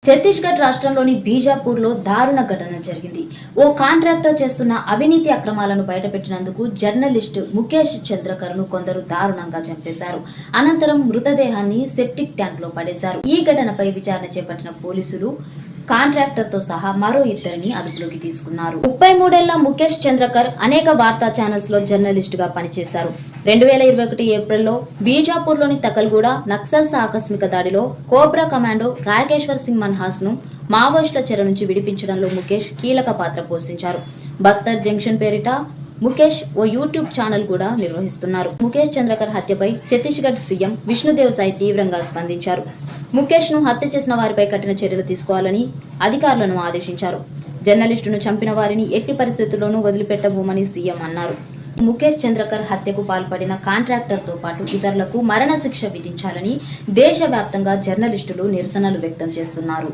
ఛత్తీస్గఢ్ రాష్ట్రంలోని బీజాపూర్లో దారుణ ఘటన జరిగింది. ఓ కాంట్రాక్టర్ చేస్తున్న అవినీతి అక్రమాలను బయటపెట్టినందుకు జర్నలిస్ట్ ముఖేష్ చంద్రకర్ను కొందరు దారుణంగా చంపేశారు. అనంతరం మృతదేహాన్ని సెప్టిక్ ట్యాంక్లో పడేశారు. ఈ ఘటనపై విచారణ చేపట్టిన పోలీసులు కాంట్రాక్టర్ తో సహా మరో ఇద్దరిని అదుపులోకి తీసుకున్నారు. 33 ముఖేష్ చంద్రకర్ అనేక వార్తా ఛానల్స్ లో జర్నలిస్ట్ గా పనిచేశారు. 2021 ఏప్రిల్లో బీజాపూర్లోని తకల్గూడ నక్సల్స్ ఆకస్మిక దాడిలో కోబ్రా కమాండో రాకేశ్వర్ సింగ్ మన్హాస్ ను మావోయిస్టుల చెర నుంచి విడిపించడంలో ముఖేష్ కీలక పాత్ర పోషించారు. బస్తర్ జంక్షన్ పేరిట ముఖేష్ ఓ యూట్యూబ్ ఛానల్ కూడా నిర్వహిస్తున్నారు. ముఖేష్ చంద్రకర్ హత్యపై ఛత్తీస్గఢ్ సీఎం విష్ణుదేవ్ సాయ్ తీవ్రంగా స్పందించారు. ముఖేష్ ను హత్య చేసిన వారిపై కఠిన చర్యలు తీసుకోవాలని అధికారులను ఆదేశించారు. జర్నలిస్టును చంపిన వారిని ఎట్టి పరిస్థితుల్లోనూ వదిలిపెట్టబోమని సీఎం అన్నారు. ముఖేష్ చంద్రకర్ హత్యకు పాల్పడిన కాంట్రాక్టర్ తో పాటు ఇతరులకు మరణశిక్ష విధించాలని దేశవ్యాప్తంగా జర్నలిస్టులు నిరసనలు వ్యక్తం చేస్తున్నారు.